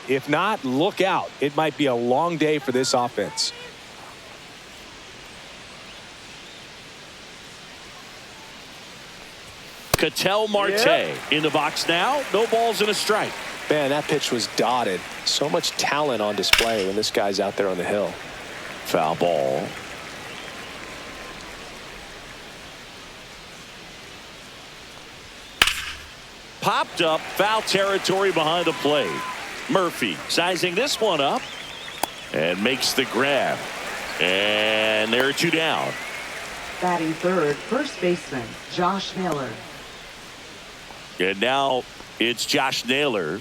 If not, look out. It might be a long day for this offense. Ketel Marte in the box now. No balls and a strike. Man, that pitch was dotted. So much talent on display when this guy's out there on the hill. Foul ball. Popped up, foul territory behind the plate. Murphy sizing this one up and makes the grab. And there are two down. Batting third, first baseman Josh Naylor. And now it's Josh Naylor.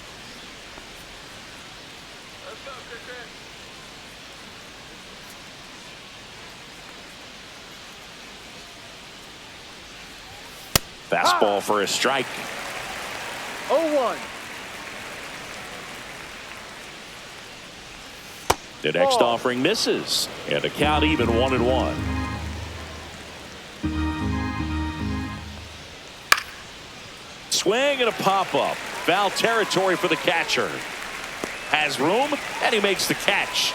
Fastball for a strike. 0-1. The next offering misses, and the count even 1-1. Swing and a pop-up. Foul territory for the catcher. Has room, and he makes the catch.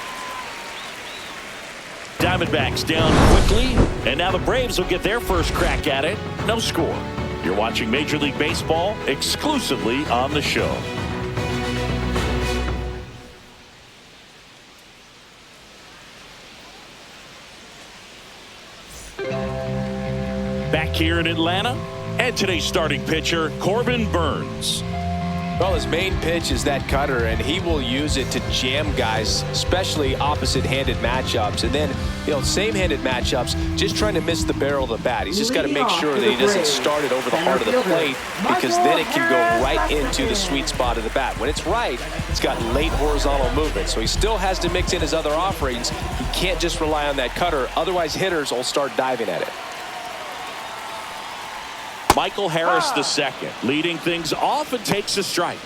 Diamondbacks down quickly, and now the Braves will get their first crack at it. No score. You're watching Major League Baseball exclusively on the show. Back here in Atlanta, and today's starting pitcher, Corbin Burns. Well, his main pitch is that cutter, and he will use it to jam guys, especially opposite-handed matchups. And then, same-handed matchups, just trying to miss the barrel of the bat. He's just got to make sure that he doesn't start it over the heart of the plate, because then it can go right into the sweet spot of the bat. When it's right, it's got late horizontal movement, so he still has to mix in his other offerings. He can't just rely on that cutter, otherwise hitters will start diving at it. Michael Harris II leading things off and takes a strike.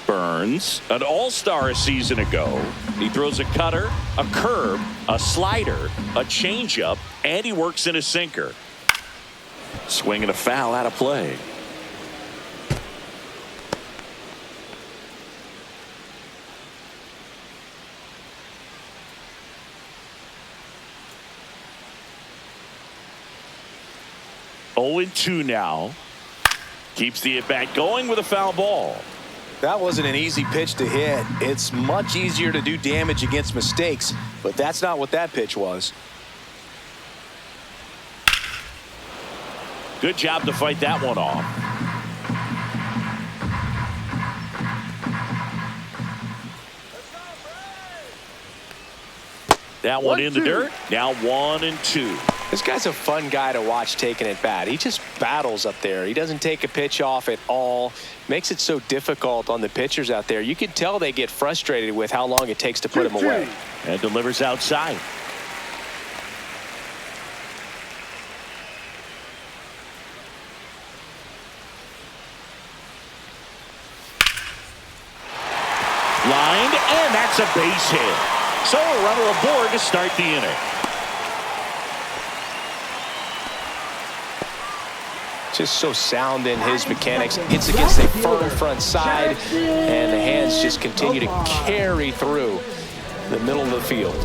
Burns, an all-star a season ago. He throws a cutter, a curve, a slider, a changeup, and he works in a sinker. Swing and a foul out of play. Oh, 0-2 now. Keeps the at-bat going with a foul ball. That wasn't an easy pitch to hit. It's much easier to do damage against mistakes, but that's not what that pitch was. Good job to fight that one off. That one in the dirt. Now 1-2. This guy's a fun guy to watch taking at bat. He just battles up there. He doesn't take a pitch off at all. Makes it so difficult on the pitchers out there. You can tell they get frustrated with how long it takes to put him away. And delivers outside. Lined, and that's a base hit. So a runner aboard to start the inning. Just so sound in his mechanics. Hits against a firm front side, and the hands just continue to carry through the middle of the field.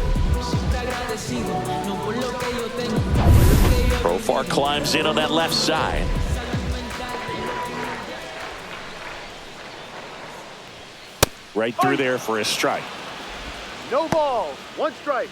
Profar climbs in on that left side. Right through there for a strike. No balls, 1 strike.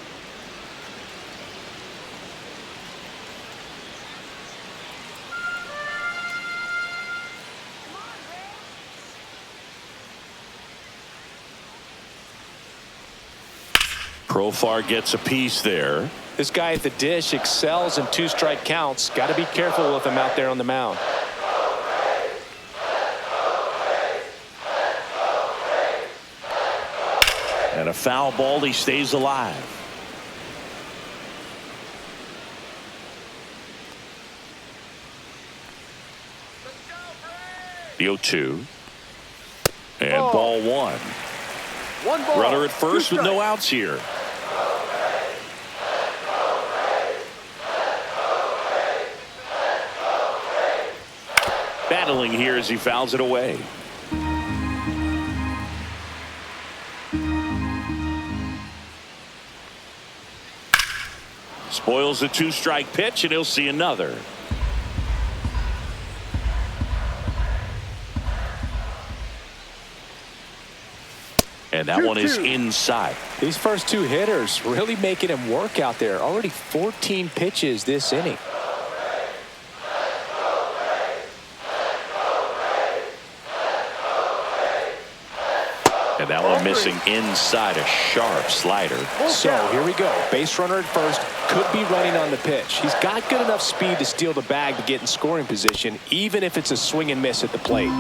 Profar gets a piece there. This guy at the dish excels in 2-strike counts. Got to be careful with him out there on the mound. And a foul ball, he stays alive. The 0-2. And ball 1. 1 ball. Runner at first with no outs here. Battling here as he fouls it away. Spoils the 2-strike pitch, and he'll see another. And that one is inside. These first two hitters really making him work out there. Already 14 pitches this inning. And that one missing inside, a sharp slider. So here we go. Base runner at first. Could be running on the pitch. He's got good enough speed to steal the bag to get in scoring position, even if it's a swing and miss at the plate.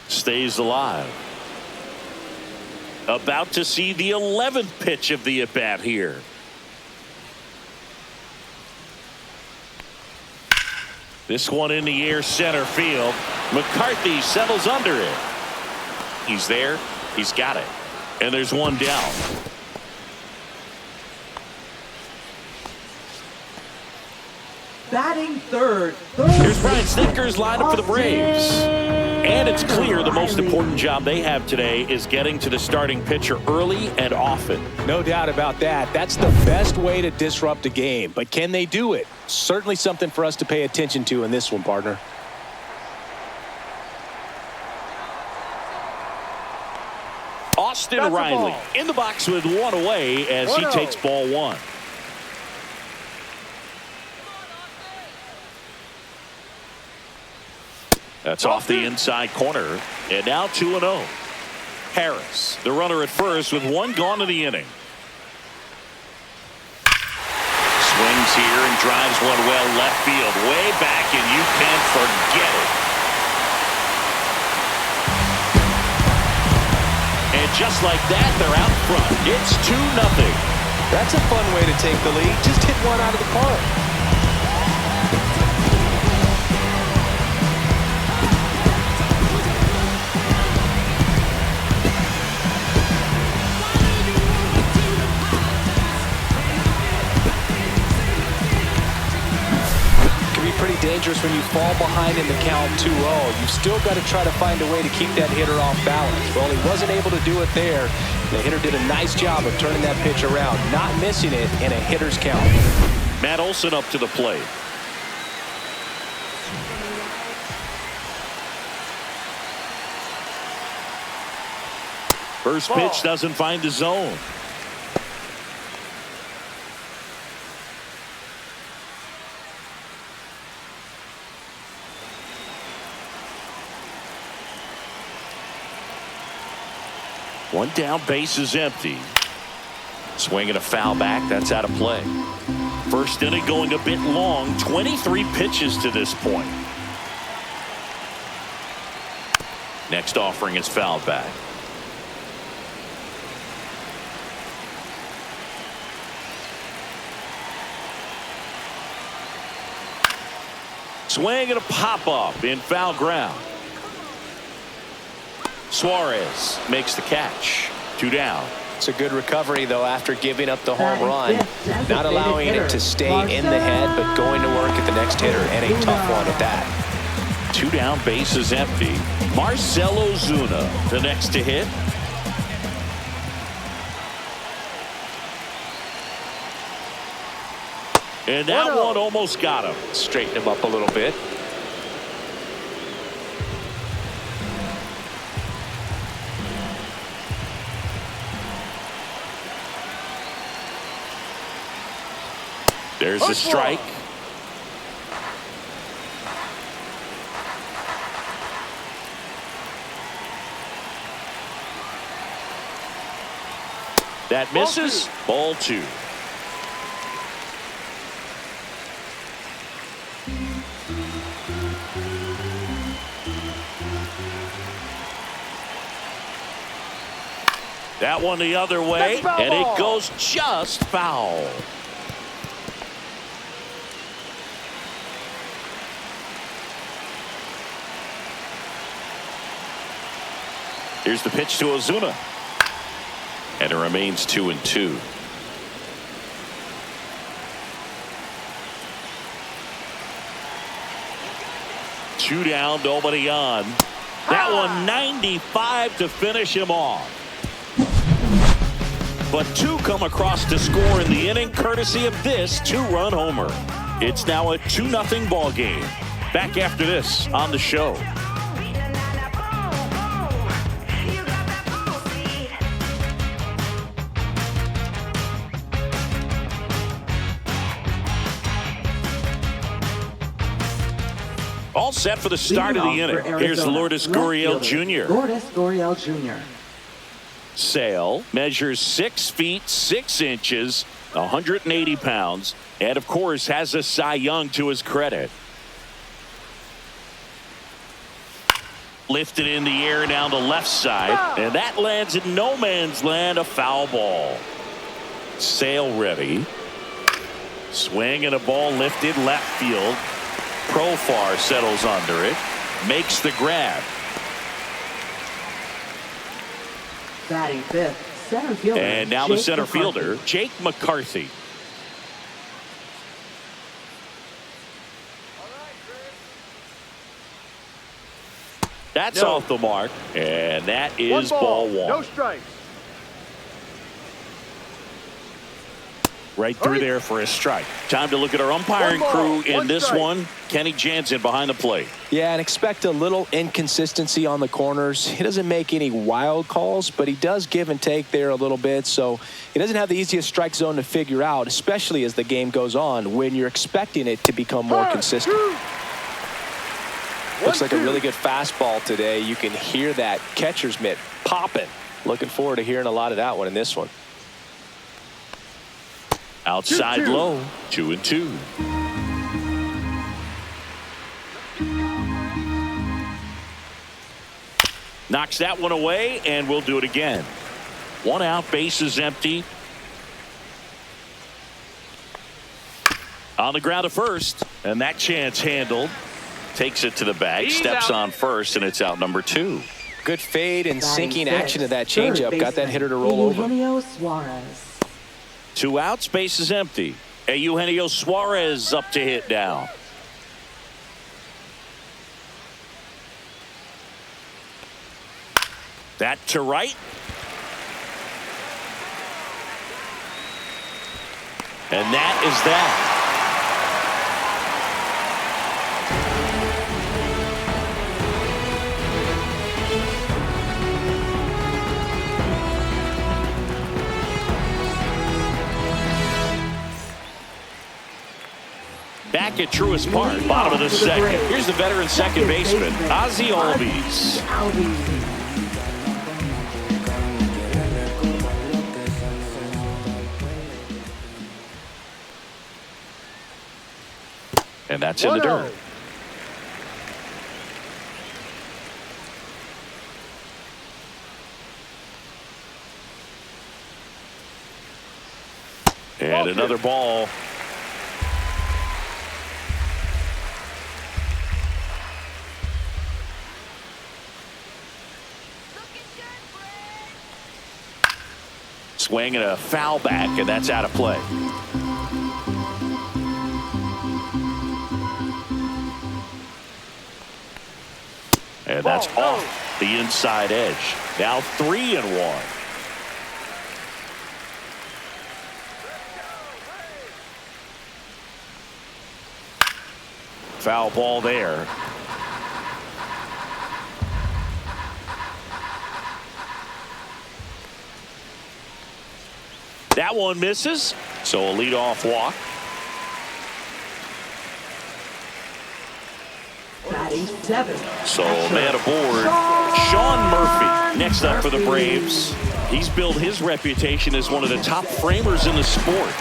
Stays alive. About to see the 11th pitch of the at-bat here. This one in the air, center field. McCarthy settles under it. He's there. He's got it. And there's one down. Batting third. Here's Brian Snitker's lineup for the Braves. And it's clear the most important job they have today is getting to the starting pitcher early and often. No doubt about that. That's the best way to disrupt a game. But can they do it? Certainly something for us to pay attention to in this one, partner. Austin Riley in the box with one away as he takes ball one. That's off the inside corner. And now 2-0. Harris, the runner at first with one gone in the inning. Swings here and drives one well left field. Way back, and you can't forget it. And just like that, they're out front. It's 2-0. That's a fun way to take the lead. Just hit one out of the park. Pretty dangerous when you fall behind in the count 2-0. You've still got to try to find a way to keep that hitter off balance. Well, he wasn't able to do it there. The hitter did a nice job of turning that pitch around, not missing it in a hitter's count. Matt Olson up to the plate. First pitch doesn't find the zone. One down, base is empty. Swinging a foul back, that's out of play. First inning going a bit long, 23 pitches to this point. Next offering is fouled back. Swing and a pop-up in foul ground. Suarez makes the catch. 2 down. It's a good recovery, though, after giving up the home run. Not allowing it to stay in the head, but going to work at the next hitter, and a tough one at that. 2 down, base is empty. Marcell Ozuna, the next to hit. And that one almost got him. Straighten him up a little bit. There's a strike. That misses. Ball 2. That one the other way, and it goes just foul. Here's the pitch to Ozuna. And it remains 2-2. 2 down, nobody on. That one 95 to finish him off. But 2 come across to score in the inning courtesy of this 2-run homer. It's now a 2-0 ball game. Back after this on the show. All set for the start of the inning. Here's Lourdes Gurriel Jr. Lourdes Gurriel Jr. Sale measures 6 feet 6 inches, 180 pounds, and of course has a Cy Young to his credit. Lifted in the air down the left side, and that lands in no man's land, a foul ball. Sale ready. Swing and a ball lifted left field. Profar settles under it, makes the grab. Batting fifth, center fielder. And now the center fielder, Jake McCarthy. That's off the mark, and that is ball 1. No strikes. Right through there for a strike. Time to look at our umpiring crew in this one. Kenny Jansen behind the plate. Yeah, and expect a little inconsistency on the corners. He doesn't make any wild calls, but he does give and take there a little bit. So he doesn't have the easiest strike zone to figure out, especially as the game goes on when you're expecting it to become more consistent. Looks like a really good fastball today. You can hear that catcher's mitt popping. Looking forward to hearing a lot of that one in this one. Outside low, 2-2. Knocks that one away, and we'll do it again. 1 out, bases empty. On the ground to first, and that chance handled. Takes it to the bag, steps on first, and it's out number 2. Good fade and sinking action to that changeup. Got that hitter to roll over. Eugenio Suarez. 2 outs, bases empty. Eugenio Suarez up to hit down. That to right. And that is that. Back at Truist Park, bottom of the second. Here's the veteran second baseman, Ozzie Albies. And that's in the dirt. And another ball. Swing and a foul back, and that's out of play. And that's off the inside edge. Now 3-1. Foul ball there. That one misses, so a leadoff walk. Batting seventh. So man aboard, Sean Murphy. Next up for the Braves. He's built his reputation as one of the top framers in the sport.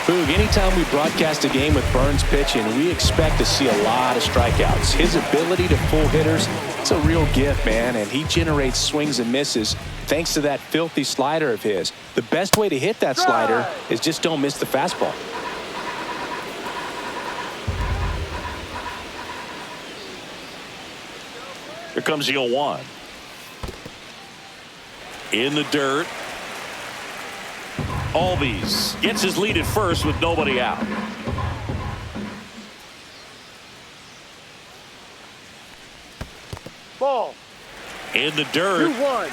Boog, anytime we broadcast a game with Burns pitching, we expect to see a lot of strikeouts. His ability to pull hitters, it's a real gift, man, and he generates swings and misses thanks to that filthy slider of his. The best way to hit that slider is just don't miss the fastball. Here comes the 0-1. In the dirt. Albies gets his lead at first with nobody out. Ball. In the dirt. 2-1.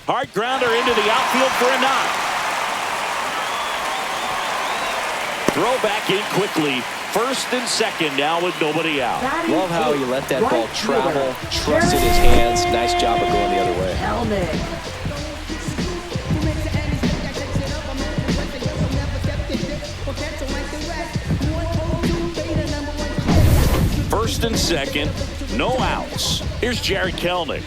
Hard grounder into the outfield for a knock. Throw back in quickly. First and second now with nobody out. Love how he let that ball travel, trusted his hands. Nice job of going the other way. First and second, no outs. Here's Jared Kelenic.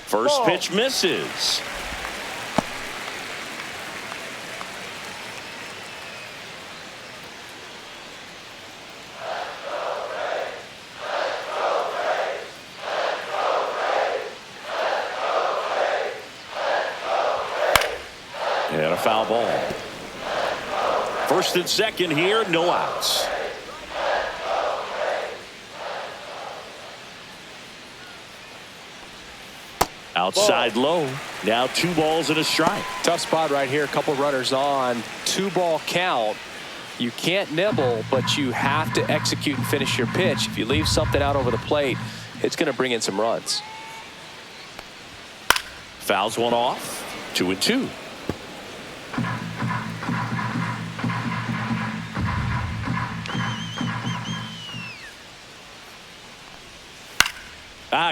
First pitch misses. And a foul ball. First and second here, no outs. Outside low. Now 2 balls and a strike. Tough spot right here. A couple runners on. 2-ball count. You can't nibble, but you have to execute and finish your pitch. If you leave something out over the plate, it's going to bring in some runs. Fouls one off. 2-2.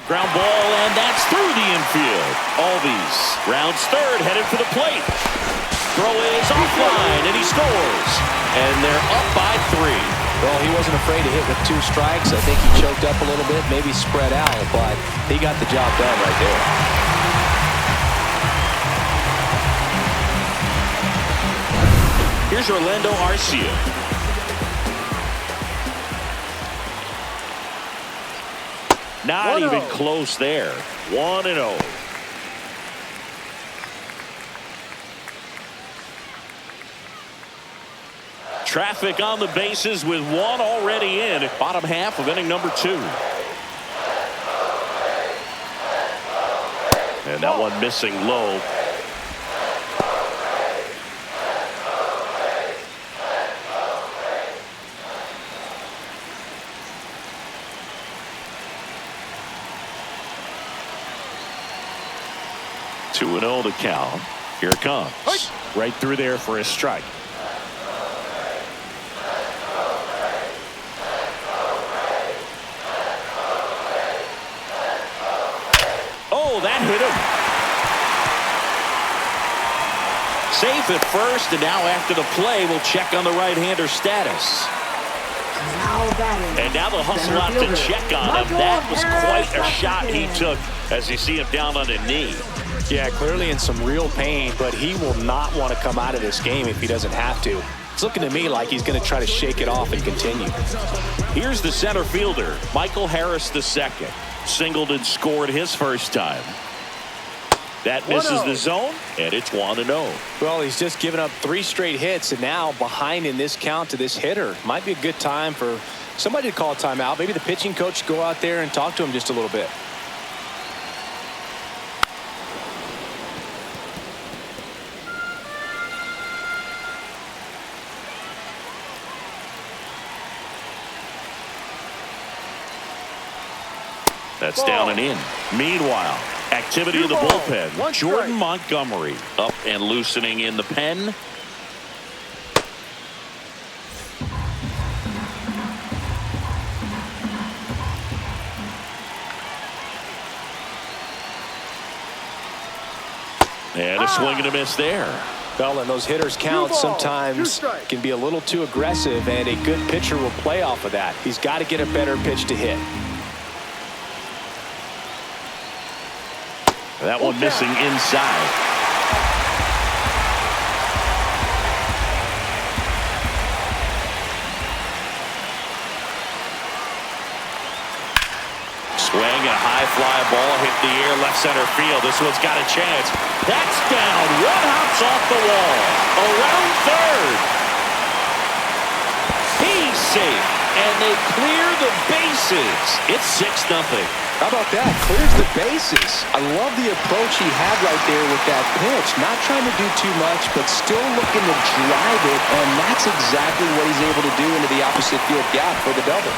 Ground ball, and that's through the infield. Albies rounds third, headed for the plate. Throw is offline, and he scores. And they're up by 3. Well, he wasn't afraid to hit with 2 strikes. I think he choked up a little bit, maybe spread out, but he got the job done right there. Here's Orlando Arcia. Not even close there. 1-0. Traffic on the bases with 1 already in. Bottom half of inning number 2. And that one missing low. Two and 0 to count. Here it comes. Right through there for a strike. Oh, that hit him. Safe at first, and now after the play, we'll check on the right-hander status. And now they'll hustle out to check on him. That was quite a shot he took as you see him down on a knee. Yeah, clearly in some real pain, but he will not want to come out of this game if he doesn't have to. It's looking to me like he's going to try to shake it off and continue. Here's the center fielder, Michael Harris II. Singled and scored his first time. That misses the zone, and it's 1-0. Well, he's just given up 3 straight hits, and now behind in this count to this hitter. Might be a good time for somebody to call a timeout. Maybe the pitching coach go out there and talk to him just a little bit. That's down and in. Meanwhile, activity of the bullpen. Jordan Montgomery up and loosening in the pen. And a swing and a miss there. Well, and those hitters count sometimes can be a little too aggressive, and a good pitcher will play off of that. He's got to get a better pitch to hit. That one missing inside. Swing and a high fly ball hit the air left center field. This one's got a chance. That's down. One hops off the wall. Around third. He's safe. And they clear the bases. It's 6-0. How about that? Clears the bases. I love the approach he had right there with that pitch. Not trying to do too much, but still looking to drive it, and that's exactly what he's able to do into the opposite field gap for the double.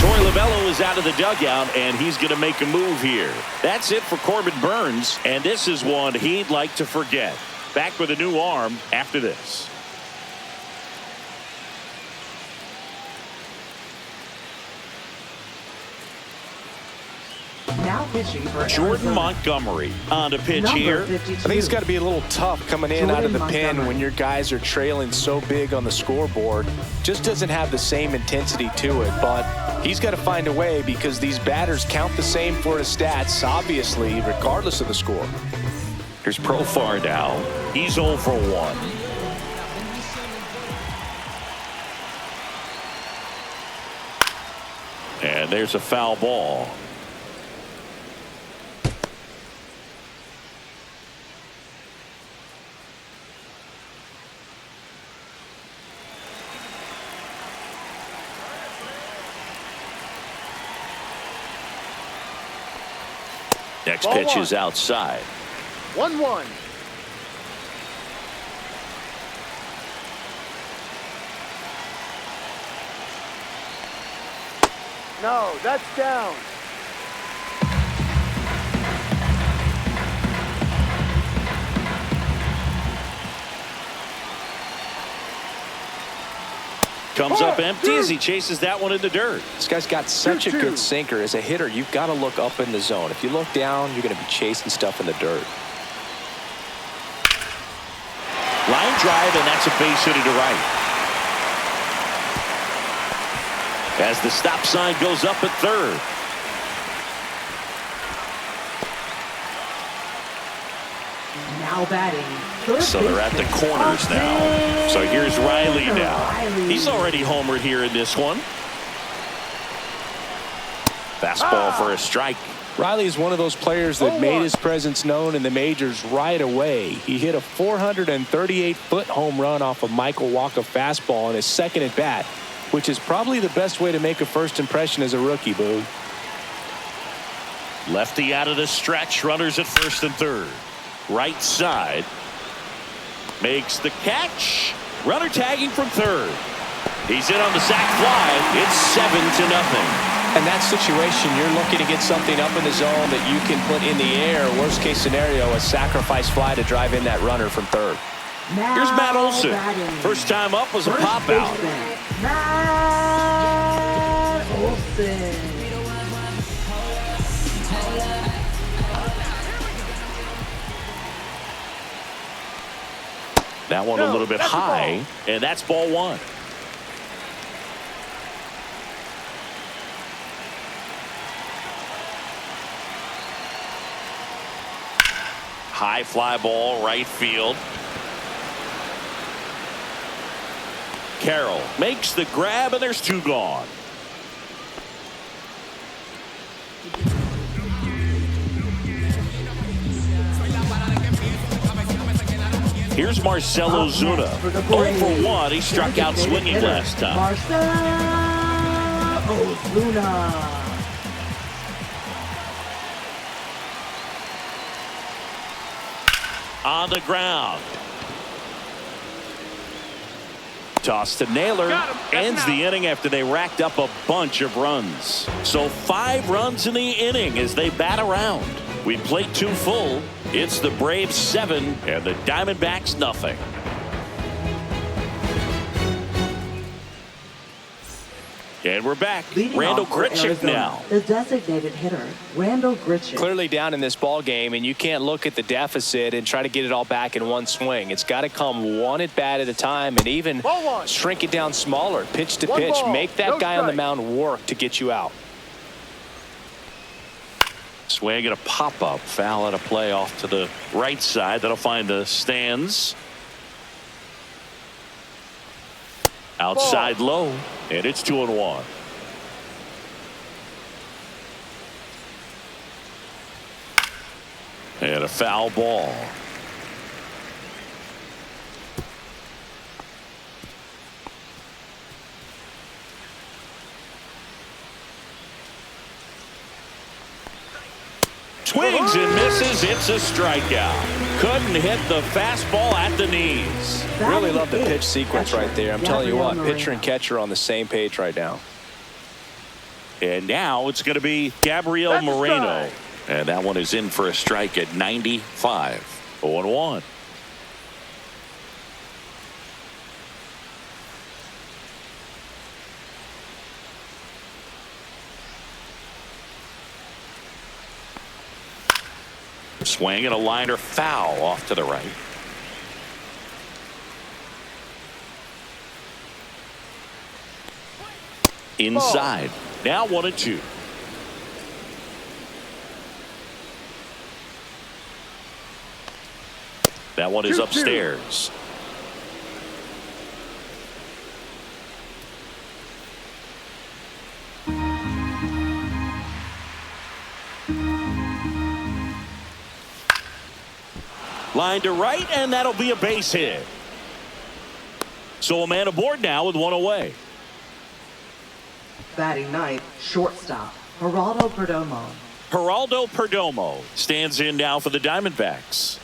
Torey Lovullo is out of the dugout, and he's going to make a move here. That's it for Corbin Burnes, and this is one he'd like to forget. Back with a new arm after this. Now pitching for Jordan Arizona. Montgomery on to pitch Number here. 52. I think it's got to be a little tough coming in out of the Jordan pen Montgomery. when your guys are trailing so big on the scoreboard. Just doesn't have the same intensity to it, but he's got to find a way because these batters count the same for his stats, obviously, regardless of the score. Here's Profar now. He's 0 for 1. And there's a foul ball. Next Ball pitch one. is outside. 1-1. No, that's down. Comes up empty as he chases that one in the dirt. This guy's got such a 2-2. good sinker. As a hitter, you've got to look up in the zone. If you look down, you're going to be chasing stuff in the dirt. Line drive, and that's a base hit to right. As the stop sign goes up at third. Now batting. Third So they're at the baseman. corners now. So here's Riley now. Riley. He's already homered here in this one. Fastball for a strike. Riley is one of those players that 0-1. made his presence known in the majors right away. He hit a 438-foot home run off of Michael Wacha fastball in his second at bat, which is probably the best way to make a first impression as a rookie, Boo. Lefty out of the stretch. Runners at first and third. Right side. Makes the catch. Runner tagging from third. He's in on the sac fly. It's 7-0. In that situation, you're looking to get something up in the zone that you can put in the air. Worst case scenario, a sacrifice fly to drive in that runner from third. Now Here's Matt Olson. batting. First time up was a First pop out. baseman, Matt Olson. That one a little bit that's a high, and that's ball one. High fly ball, right field. Carroll makes the grab, and there's two gone. Here's Marcelo Zuna. 0 for 1. He struck out swinging last time. Marcelo Zuna. On the ground. Toss to Naylor. Ends the inning after they racked up a bunch of runs. So 5 runs in the inning as they bat around. We played 2 full. It's the Braves 7 and the Diamondbacks nothing. And we're back. Leading Randall off for Grichuk Arizona, now. The designated hitter, Randall Grichuk. Clearly down in this ball game, and you can't look at the deficit and try to get it all back in one swing. It's got to come one at bat at a time, and even Ball one. shrink it down smaller, pitch to One pitch. ball, Make that no guy on the strike. mound work to get you out. Swing and a pop-up. Foul out of play off to the right side. That'll find the stands. Outside low, and it's 2-1. And a foul ball. Swings and misses. It's a strikeout. Couldn't hit the fastball at the knees. Really love the pitch sequence right there. I'm telling you what, pitcher and catcher are on the same page right now. And now it's going to be Gabriel Moreno. And that one is in for a strike at 95. 0-1. Swing and a liner foul off to the right. Inside. Now 1-2. That one is upstairs. Line to right, and that'll be a base hit. So a man aboard now with one away. Batting ninth, shortstop, Geraldo Perdomo. Geraldo Perdomo stands in now for the Diamondbacks.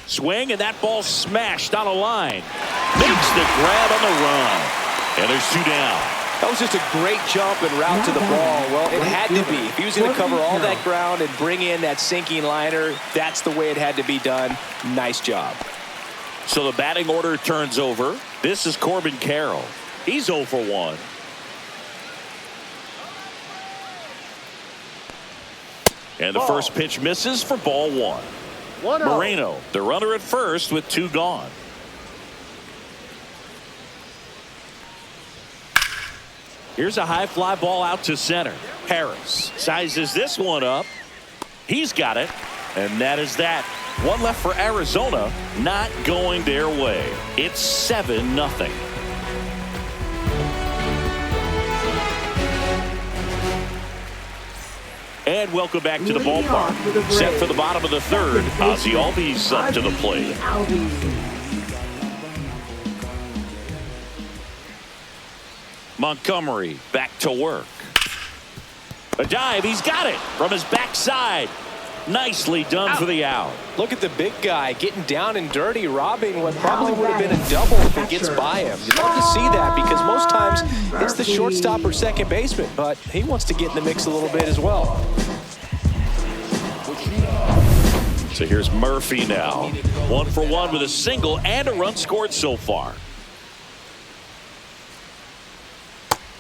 Swing, and that ball smashed on a line. Makes the grab on the run. And there's two down. That was just a great jump and route to the ball. Well, it had to be. If he was going to cover all that ground and bring in that sinking liner, that's the way it had to be done. Nice job. So the batting order turns over. This is Corbin Carroll. He's 0 for 1. And the first pitch misses for ball 1. Moreno, the runner at first with 2 gone. Here's a high fly ball out to center. Harris sizes this one up. He's got it. And that is that. One left for Arizona. Not going their way. It's 7-0. And welcome back to the ballpark. Set for the bottom of the third. Ozzie Albies up to the plate. Montgomery back to work. A dive. He's got it from his backside. Nicely done for the out. Look at the big guy getting down and dirty, robbing what probably would have been a double if it gets by him. You'd love to see that because most times it's the shortstop or second baseman, but he wants to get in the mix a little bit as well. So here's Murphy now. 1 for 1 with a single and a run scored so far.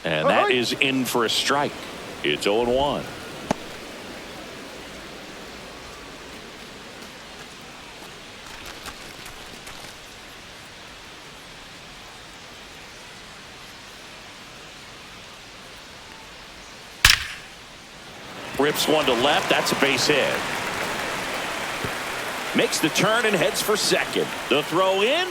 And that is in for a strike. It's 0-1. Rips one to left. That's a base hit. Makes the turn and heads for second. The throw in.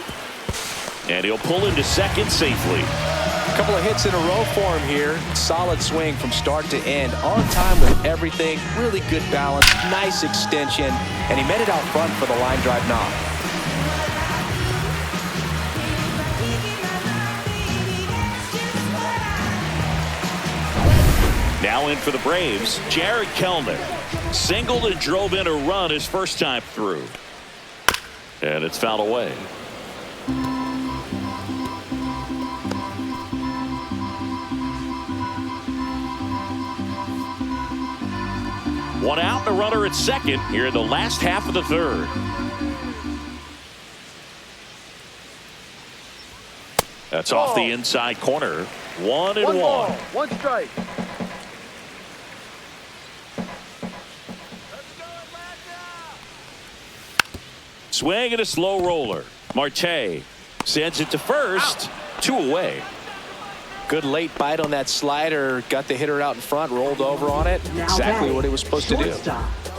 And he'll pull into second safely. A couple of hits in a row for him here. Solid swing from start to end. On time with everything. Really good balance. Nice extension. And he made it out front for the line drive knock. Now in for the Braves, Jared Kellner. Singled and drove in a run his first time through. And it's fouled away. One out and a runner at second here in the last half of the third. That's off the inside corner. 1-1. 1 strike. Swing and a slow roller. Marte sends it to first. 2 away. Good late bite on that slider. Got the hitter out in front, rolled over on it. Exactly what he was supposed to do.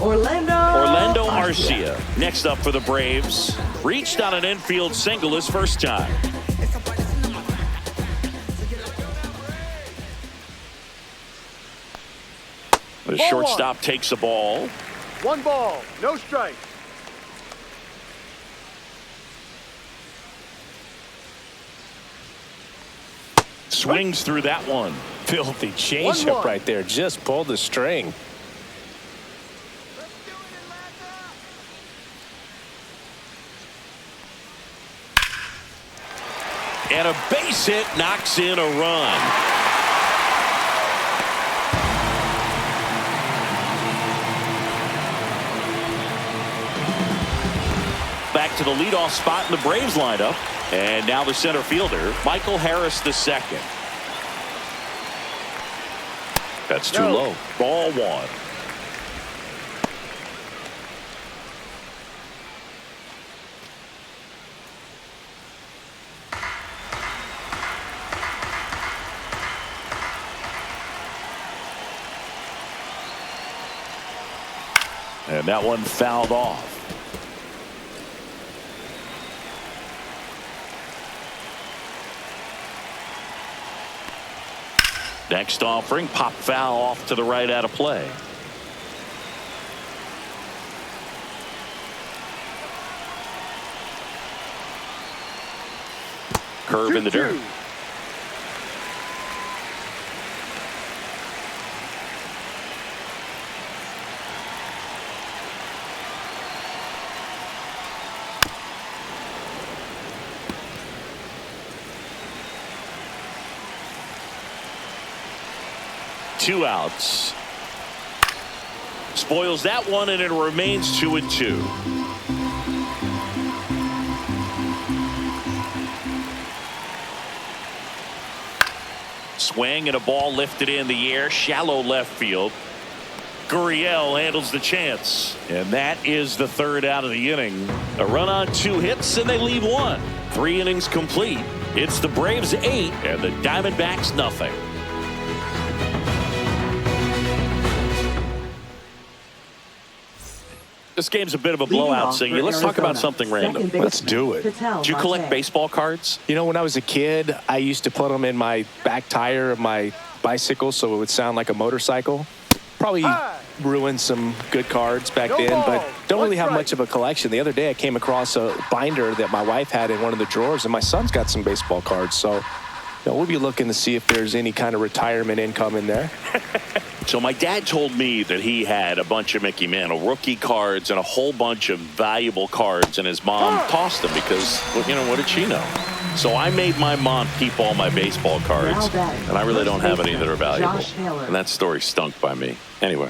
Orlando Arcia next up for the Braves. Reached on an infield single his first time. The shortstop takes the ball. 1 ball, no strike. Swings through that one. Filthy changeup right there. Just pulled the string. And a base hit knocks in a run. Back to the leadoff spot in the Braves lineup. And now the center fielder, Michael Harris II. That's too low. Ball one. And that one fouled off. Next offering, pop foul off to the right out of play. Curve in the dirt. Two outs. Spoils that one, and it remains 2-2. Swing and a ball lifted in the air, shallow left field. Gurriel handles the chance, and that is the third out of the inning. A run on 2 hits, and they leave 1. 3 innings complete. It's the Braves 8 and the Diamondbacks nothing. This game's a bit of a blowout, Singy. Let's talk about something random. Let's do it. Did you collect baseball cards? You know, when I was a kid, I used to put them in my back tire of my bicycle so it would sound like a motorcycle. Probably ruined some good cards back then, but don't really have much of a collection. The other day I came across a binder that my wife had in one of the drawers, and my son's got some baseball cards. So we'll be looking to see if there's any kind of retirement income in there. So my dad told me that he had a bunch of Mickey Mantle rookie cards and a whole bunch of valuable cards, and his mom tossed them because, well, you know, what did she know? So I made my mom keep all my baseball cards, and I really don't have any that are valuable. And that story stunk by me. Anyway,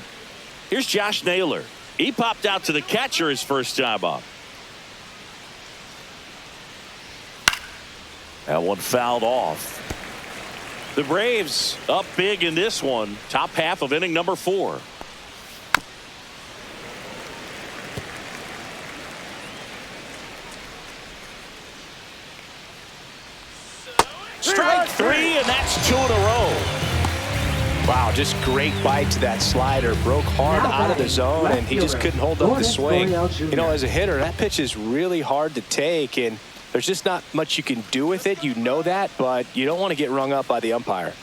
here's Josh Naylor. He popped out to the catcher his first time up. That one fouled off. The Braves up big in this one. Top half of inning number 4. Strike 3, and that's 2 in a row. Wow, just great bite to that slider. Broke hard out of the zone, and he just couldn't hold up the swing. You know, as a hitter, that pitch is really hard to take, and there's just not much you can do with it. You know that, but you don't want to get rung up by the umpire.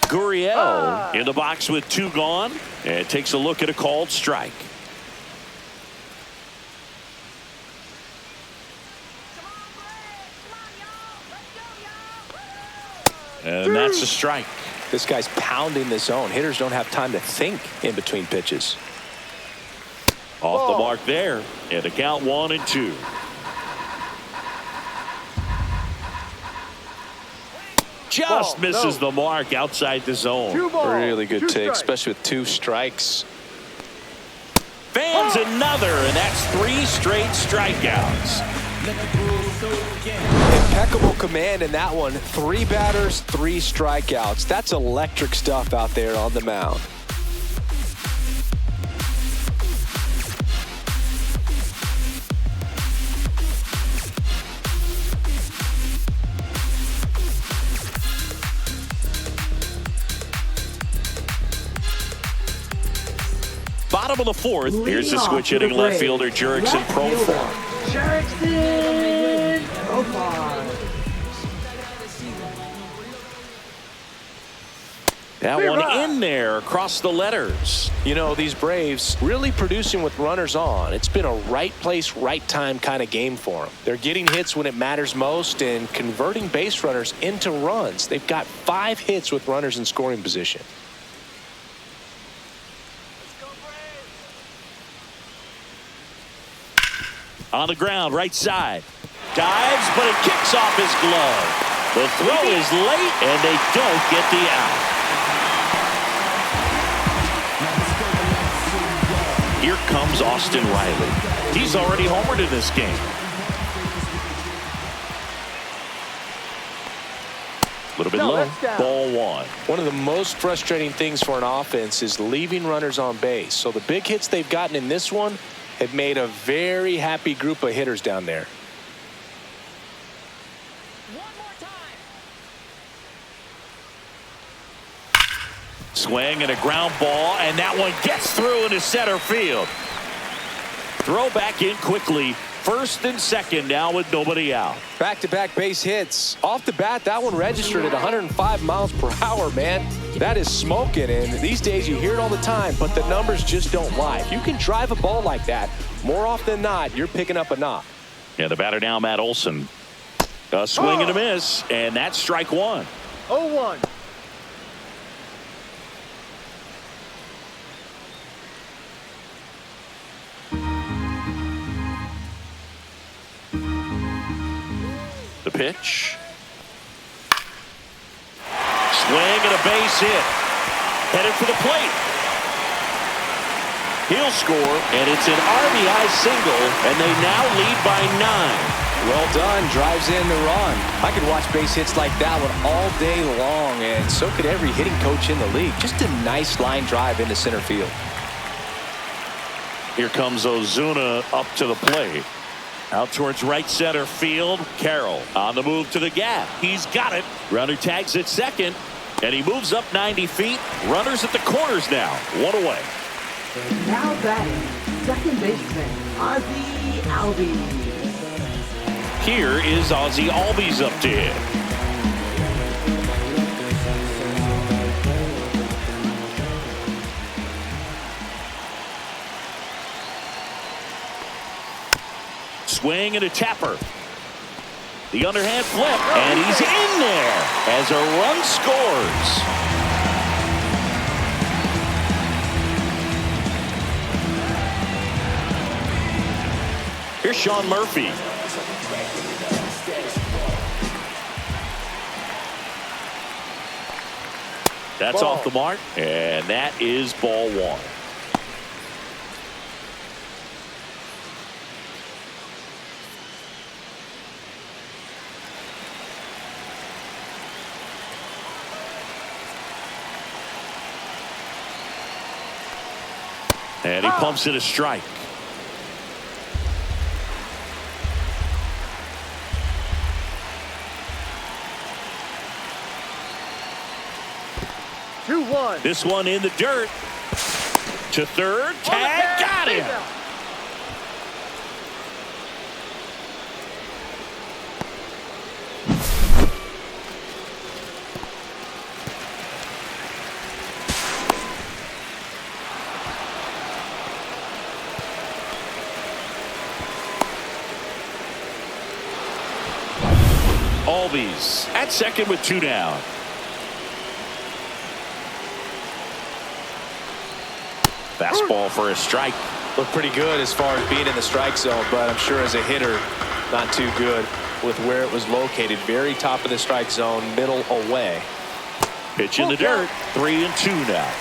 Gurriel in the box with 2 gone, and takes a look at a called strike. And that's a strike. This guy's pounding the zone. Hitters don't have time to think in between pitches. Off the mark there, and the count 1-2. Just misses the mark outside the zone. Really good take, especially with 2 strikes. Fans another, and that's 3 straight strikeouts. Impeccable command in that one. 3 batters, 3 strikeouts. That's electric stuff out there on the mound. Bottom of the 4th. Here's the switch hitting left fielder Jurickson Profar. Jurickson Profar. That one in there across the letters. You know, these Braves really producing with runners on. It's been a right place, right time kind of game for them. They're getting hits when it matters most and converting base runners into runs. They've got 5 hits with runners in scoring position. On the ground, right side. Dives, but it kicks off his glove. The throw is late, and they don't get the out. Here comes Austin Riley. He's already homered in this game. A little bit low. Ball 1. One of the most frustrating things for an offense is leaving runners on base. So the big hits they've gotten in this one have made a very happy group of hitters down there. Swing and a ground ball, and that one gets through into center field. Throw back in quickly. First and second now with nobody out. Back-to-back base hits. Off the bat, that one registered at 105 miles per hour, man. That is smoking, and these days you hear it all the time, but the numbers just don't lie. If you can drive a ball like that, more often than not, you're picking up a knock. Yeah, the batter now, Matt Olson. A swing and a miss, and that's strike 1. 0-1. The pitch. Swing and a base hit. Headed for the plate. He'll score, and it's an RBI single, and they now lead by 9. Well done. Drives in the run. I could watch base hits like that one all day long, and so could every hitting coach in the league. Just a nice line drive into center field. Here comes Ozuna up to the plate. Out towards right center field. Carroll on the move to the gap. He's got it. Runner tags at second, and he moves up 90 feet. Runners at the corners now. 1 away. Now batting, second baseman, Ozzie Albies. Here is Ozzie Albies up to hit. Swing and a tapper. The underhand flip, and he's in there as a run scores. Here's Sean Murphy. That's off the mark, and that is ball 1. And he pumps it a strike. This one in the dirt. To third. Tag. Got him. Albies at second with 2 down. Fastball for a strike. Looked pretty good as far as being in the strike zone, but I'm sure as a hitter, not too good with where it was located. Very top of the strike zone, middle away. Pitch in the dirt. 3-2 now.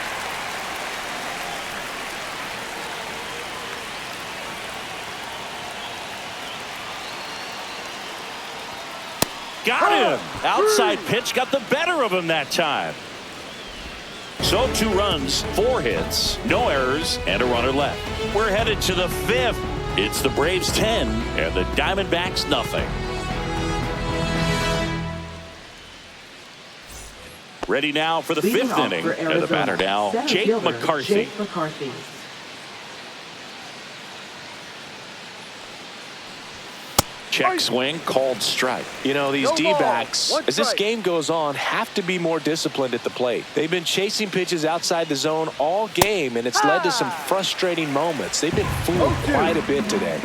Got him. Outside pitch got the better of him that time. So 2 runs, 4 hits, no errors, and a runner left. We're headed to the 5th. It's the Braves 10 and the Diamondbacks nothing. Ready now for the 5th inning. And the batter now, Jake McCarthy. Check swing, called strike. You know, these No ball. D-backs, One as this strike. game goes on, have to be more disciplined at the plate. They've been chasing pitches outside the zone all game, and it's led to some frustrating moments. They've been fooled quite a bit today.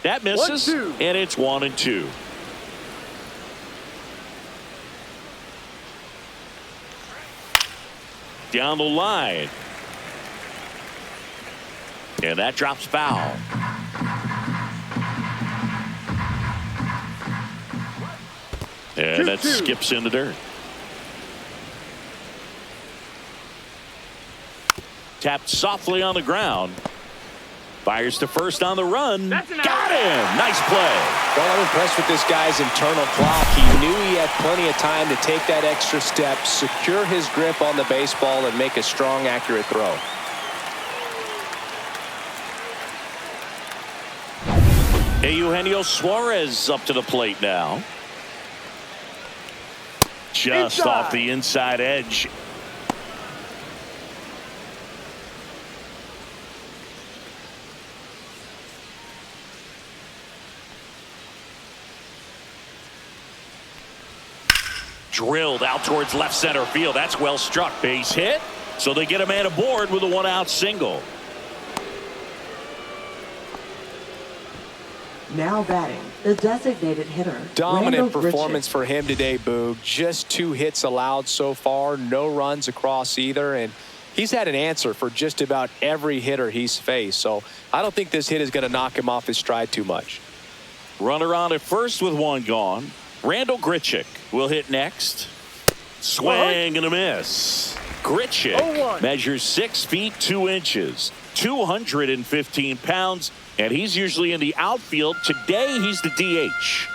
That misses, 1-2. and it's 1-2. Down the line. And that drops foul. And that skips in the dirt. Tapped softly on the ground. Fires to first on the run. Got him. Nice play. Well, I'm impressed with this guy's internal clock. He knew he had plenty of time to take that extra step, secure his grip on the baseball, and make a strong, accurate throw. Eugenio Suarez up to the plate now. Just off the inside edge. Drilled out towards left center field. That's well struck. Base hit. So they get a man aboard with a one-out single. Now batting, the designated hitter. Dominant Randall performance Grichuk. for him today, Boog. Just 2 hits allowed so far. No runs across either. And he's had an answer for just about every hitter he's faced. So I don't think this hit is going to knock him off his stride too much. Runner on at first with one gone. Randall Grichuk will hit next. Swing and a miss. Grichuk 0-1. measures 6 feet 2 inches, 215 pounds, and he's usually in the outfield. Today he's the DH.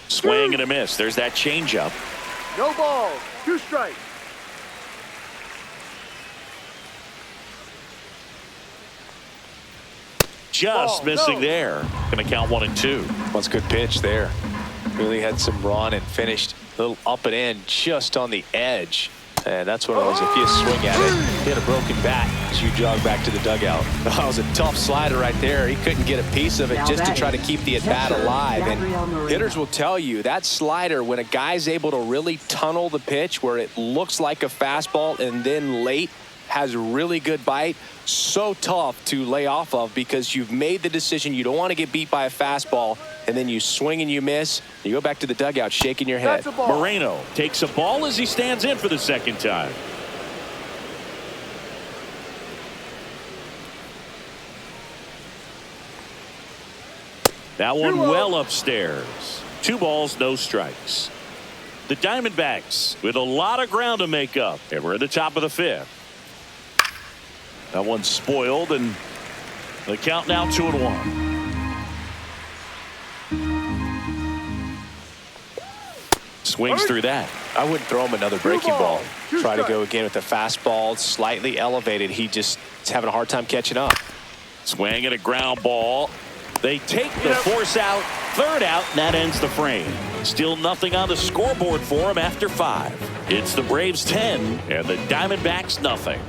Swing and a miss. There's that changeup. No ball. 2 strikes. Just missing there. Going to count 1 and 2. That's a good pitch there. Really had some run and finished a little up and in just on the edge. And that's what it was. If you swing at it, hit a broken bat as you jog back to the dugout. That was a tough slider right there. He couldn't get a piece of it just to try to keep the at-bat alive. And hitters will tell you that slider, when a guy's able to really tunnel the pitch where it looks like a fastball and then late has really good bite, so tough to lay off of because you've made the decision you don't want to get beat by a fastball, and then you swing and you miss. You go back to the dugout shaking your head. Moreno takes a ball as he stands in for the second time. That one well upstairs. 2 balls, no strikes. The Diamondbacks with a lot of ground to make up, and we're at the top of the 5th. That one's spoiled, and the count now 2-1. Swings through that. I wouldn't throw him another breaking ball. Try to go again with the fastball, slightly elevated. He just is having a hard time catching up. Swing and a ground ball. They take the force out, 3rd out, and that ends the frame. Still nothing on the scoreboard for him after 5. It's the Braves 10 and the Diamondbacks nothing.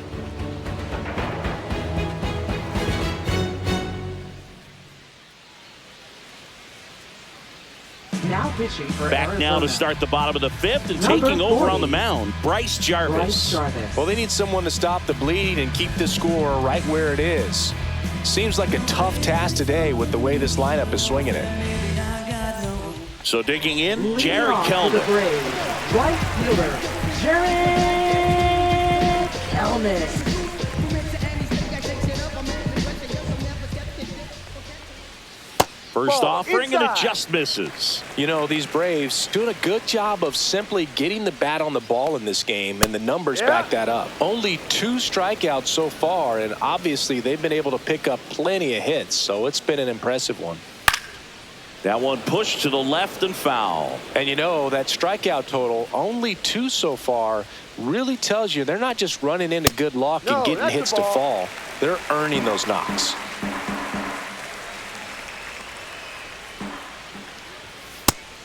Now pitching for Back Arizona. now to start the bottom of the 5th and Number taking over 40. on the mound, Bryce Jarvis. Bryce Jarvis. Well, they need someone to stop the bleed and keep the score right where it is. Seems like a tough task today with the way this lineup is swinging it. So digging in, Leading Jared off for the Kelman. Braves, right fielder, Jared Kelman. First Ball offering and it inside. just misses. You know, these Braves doing a good job of simply getting the bat on the ball in this game, and the numbers back that up. Only 2 strikeouts so far, and obviously they've been able to pick up plenty of hits, so it's been an impressive one. That one pushed to the left and foul. And you know, that strikeout total, only 2 so far, really tells you they're not just running into good luck and getting hits to fall. They're earning those knocks.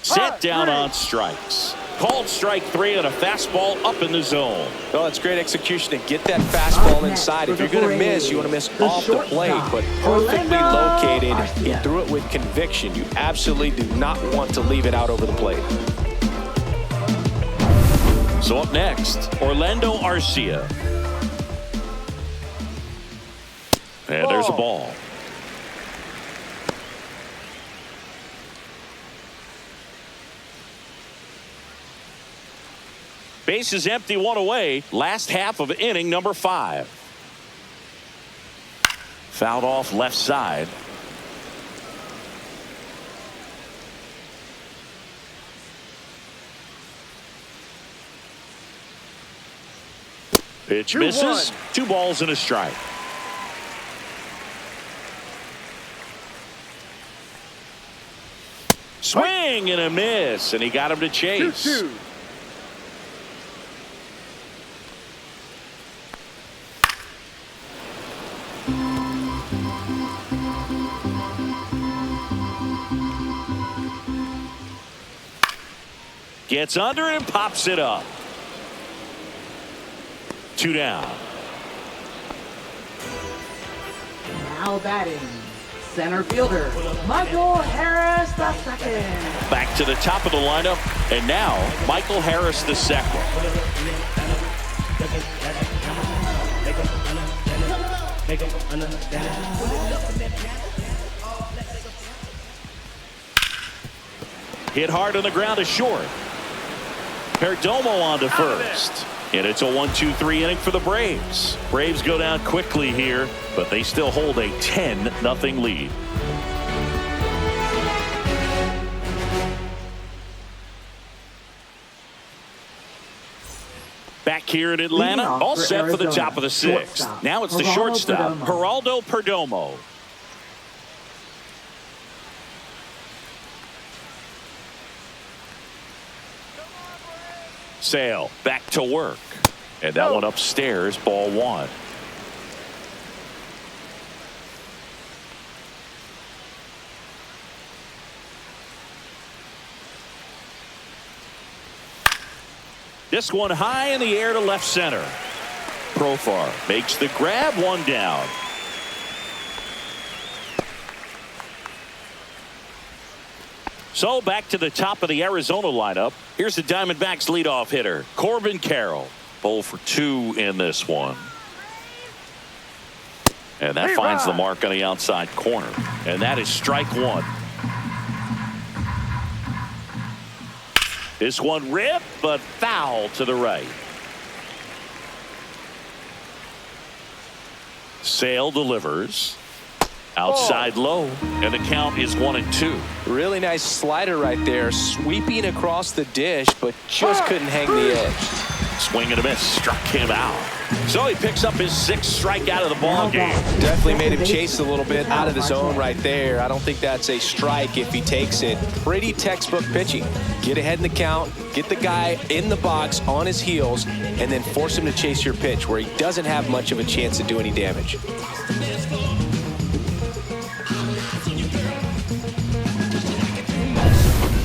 Set down on strikes. Called strike 3 on a fastball up in the zone. Well, it's great execution to get that fastball inside. If you're going to miss, you want to miss off the plate, but perfectly located. He threw it with conviction. You absolutely do not want to leave it out over the plate. So up next, Orlando Arcia. And there's a ball. Base is empty, 1 away. Last half of inning number 5. Fouled off left side. Pitch misses. 2 balls and a strike. Swing and a miss, and he got him to chase. 2-2. Gets under it and pops it up. 2 down. Now batting, center fielder, Michael Harris II. Back to the top of the lineup, and now Michael Harris II. Hit hard on the ground to short. Perdomo on to first. And it's a 1-2-3 inning for the Braves. Braves go down quickly here, but they still hold a 10-0 lead. Back here in Atlanta, all set for the top of the 6th. Now it's the shortstop, Geraldo Perdomo. Sale back to work, and that one upstairs, ball 1. This one high in the air to left center. Profar makes the grab, 1 down. So back to the top of the Arizona lineup. Here's the Diamondbacks leadoff hitter, Corbin Carroll. 0 for 2 in this one. And that finds the mark on the outside corner. And that is strike 1. This one ripped, but foul to the right. Sale delivers. Outside low, and the count is 1-2. Really nice slider right there, sweeping across the dish, but just couldn't hang the edge. Swing and a miss, struck him out. So he picks up his 6th strikeout of the ball game. Definitely made him chase a little bit out of the zone right there. I don't think that's a strike if he takes it. Pretty textbook pitching. Get ahead in the count, get the guy in the box on his heels, and then force him to chase your pitch where he doesn't have much of a chance to do any damage.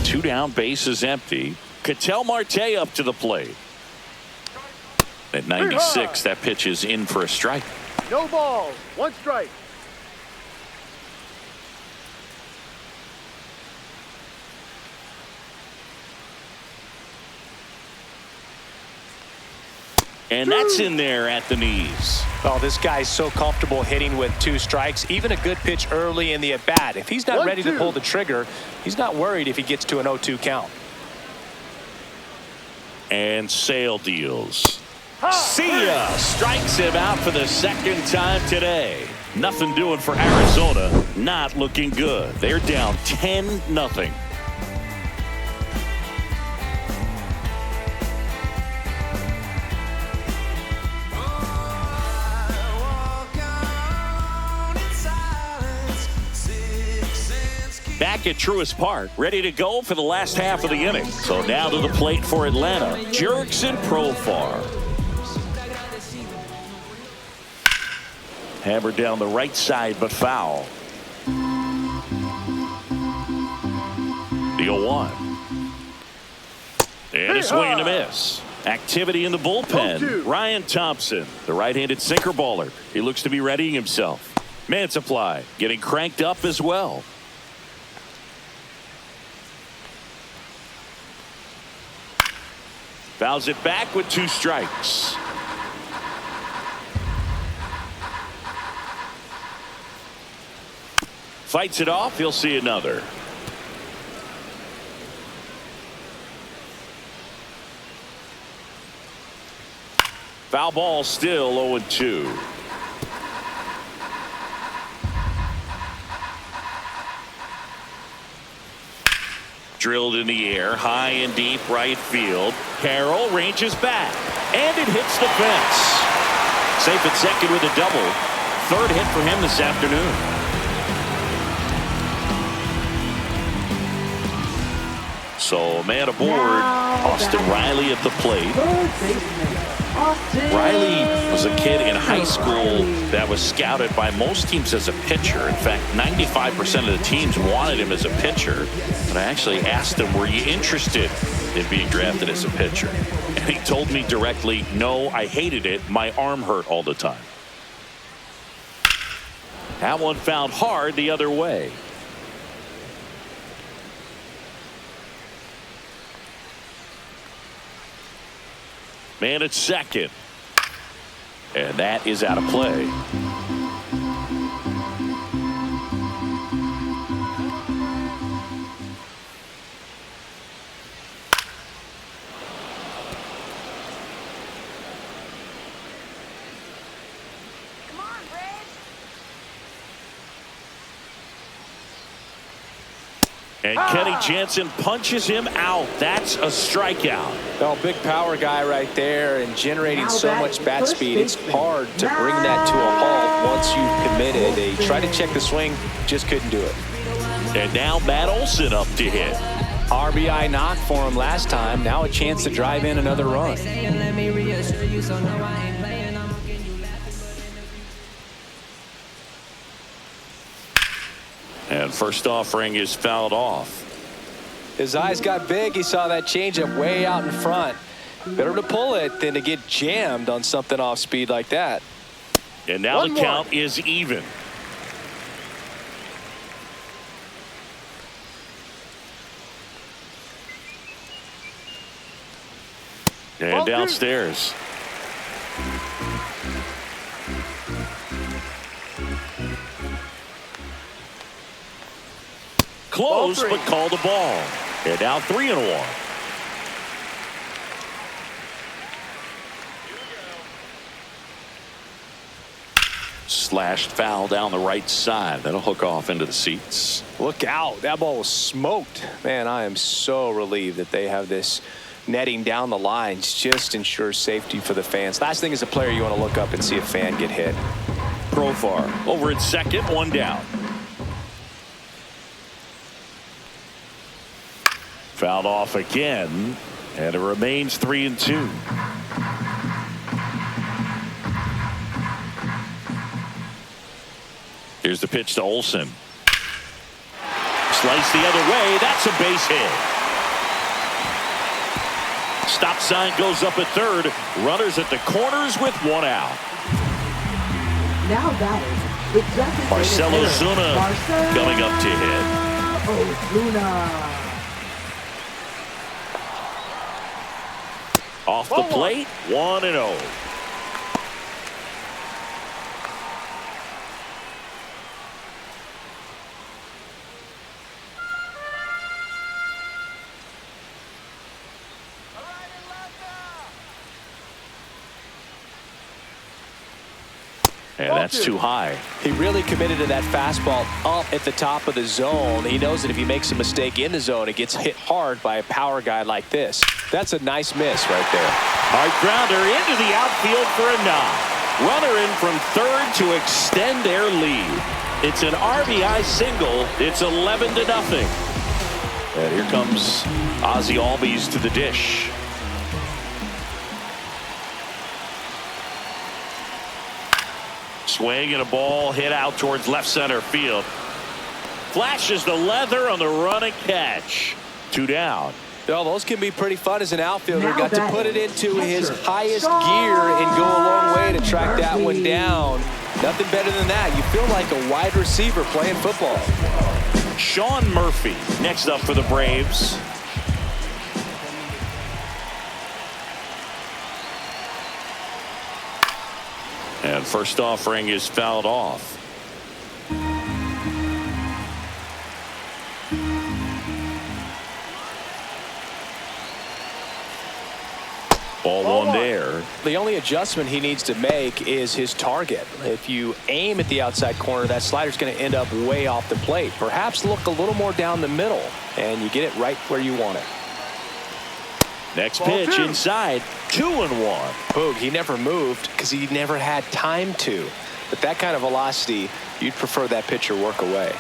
2 down, base is empty. Ketel Marte up to the plate. At 96, that pitch is in for a strike. No balls, 1 strike. And that's in there at the knees. Oh, this guy's so comfortable hitting with 2 strikes. Even a good pitch early in the at-bat. If he's not ready to pull the trigger, he's not worried if he gets to an 0-2 count. And Sale deals. See ya! Strikes him out for the 2nd time today. Nothing doing for Arizona. Not looking good. They're down 10-0. back at Truist Park, ready to go for the last half of the inning. So now to the plate for Atlanta, Jurickson Profar. Hammered down the right side, but foul. The 0-1. And a swing and a miss. Activity in the bullpen. Ryan Thompson, the right-handed sinker baller. He looks to be readying himself. Mansupply getting cranked up as well. Fouls it back with 2 strikes. Fights it off. He'll see another. Foul ball, still 0-2. Drilled in the air, high and deep right field. Carroll ranges back, and it hits the fence. Safe at second with a double. 3rd hit for him this afternoon. So, man aboard, Austin Riley at the plate. Riley was a kid in high school that was scouted by most teams as a pitcher. In fact, 95% of the teams wanted him as a pitcher. But I actually asked him, were you interested in being drafted as a pitcher? And he told me directly, no, I hated it. My arm hurt all the time. That one fouled hard the other way. Man at second. And that is out of play. And Kenny Jansen punches him out. That's a strikeout. Oh, big power guy right there and generating so much bat speed. It's hard to bring that to a halt once you've committed. They tried to check the swing, just couldn't do it. And now Matt Olson up to hit. RBI knock for him last time. Now a chance to drive in another run. And first offering is fouled off. His eyes got big. He saw that changeup way out in front. Better to pull it than to get jammed on something off speed like that. And now the count is even. And downstairs. Close, but called the ball. And now 3-1. Slashed foul down the right side. That'll hook off into the seats. Look out. That ball was smoked. Man, I am so relieved that they have this netting down the lines. Just ensures safety for the fans. Last thing as a player, you want to look up and see a fan get hit. Profar over at second, 1 down. Fouled off again, and it remains 3-2. Here's the pitch to Olson. Slice the other way. That's a base hit. Stop sign goes up at third. Runners at the corners with 1 out. Now that is Marcell Ozuna coming up to hit. Ozuna. Off the plate, 1-0. And that's too high. He really committed to that fastball up at the top of the zone. He knows that if he makes a mistake in the zone, it gets hit hard by a power guy like this. That's a nice miss right there. Hard grounder into the outfield for a knock. Runner in from third to extend their lead. It's an RBI single. It's 11-0. And here comes Ozzie Albies to the dish. Swing and a ball hit out towards left center field. Flashes the leather on the running catch. 2 down. Well, those can be pretty fun as an outfielder. Now Got to put it into his highest gear and go a long way to track that one down. Nothing better than that. You feel like a wide receiver playing football. Sean Murphy next up for the Braves. And first offering is fouled off. Ball one there. The only adjustment he needs to make is his target. If you aim at the outside corner, that slider's going to end up way off the plate. Perhaps look a little more down the middle, and you get it right where you want it. Next pitch inside. 2-1. Boog, he never moved because he never had time to. But that kind of velocity, you'd prefer that pitcher work away.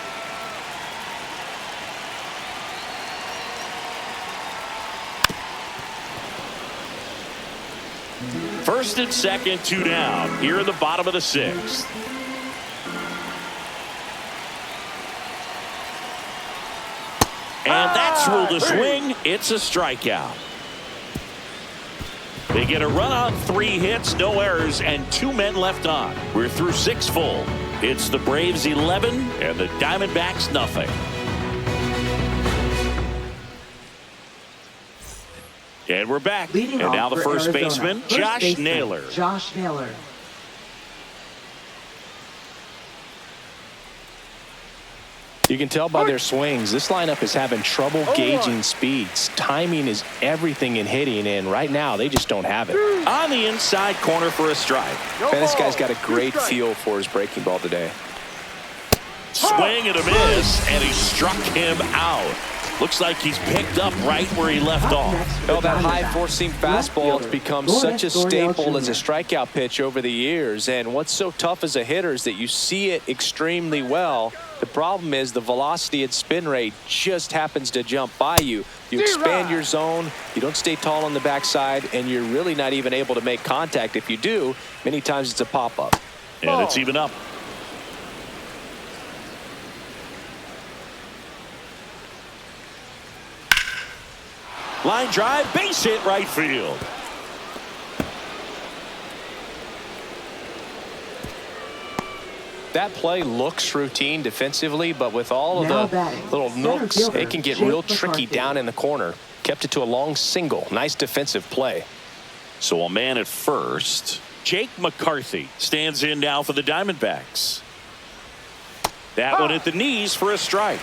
First and second, 2 down. Here in the bottom of the 6th. And that's ruled a swing. It's a strikeout. They get a run on 3 hits, no errors, and 2 men left on. We're through 6 full. It's the Braves 11 and the Diamondbacks nothing. And we're back. Leading and now off the for first Arizona. baseman, First Josh baseman, Naylor. Josh Naylor. You can tell by their swings, this lineup is having trouble gauging speeds. Timing is everything in hitting, and right now they just don't have it. On the inside corner for a strike. Man, this guy's got a great feel for his breaking ball today. Swing and a miss, and he struck him out. Looks like he's picked up right where he left off. Well, that high four-seam fastball has become such a staple as a strikeout pitch over the years. And what's so tough as a hitter is that you see it extremely well. The problem is the velocity and spin rate just happens to jump by you. You expand your zone, you don't stay tall on the backside, and you're really not even able to make contact. If you do, many times it's a pop-up. And it's even up. Line drive, base hit right field. That play looks routine defensively, but with all of the little nooks, it can get real tricky down in the corner. Kept it to a long single. Nice defensive play. So a man at first. Jake McCarthy stands in now for the Diamondbacks. That one at the knees for a strike.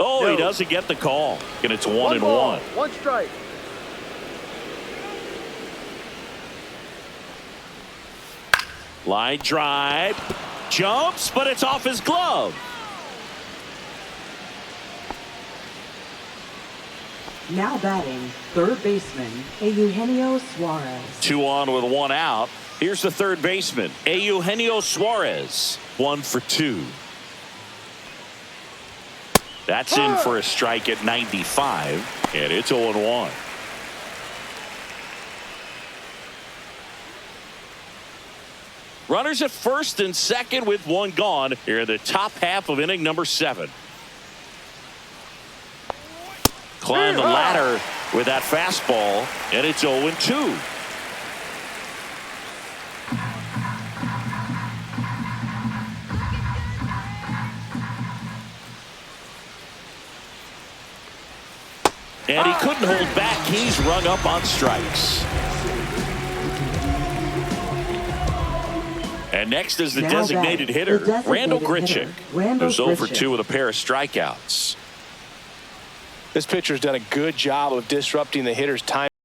Oh, he doesn't get the call. And it's 1-1. 1 strike. Line drive. Jumps, but it's off his glove. Now batting, third baseman, Eugenio Suarez. 2 on with 1 out. Here's the third baseman, Eugenio Suarez. 1 for 2. That's in for a strike at 95, and it's 0-1. Runners at first and second with 1 gone here in the top half of inning number 7. Climb the ladder with that fastball, and it's 0-2. And he couldn't hold back. He's rung up on strikes. And next is the designated hitter, Randall Grichuk, who's 0 for 2 with a pair of strikeouts. This pitcher's done a good job of disrupting the hitter's time.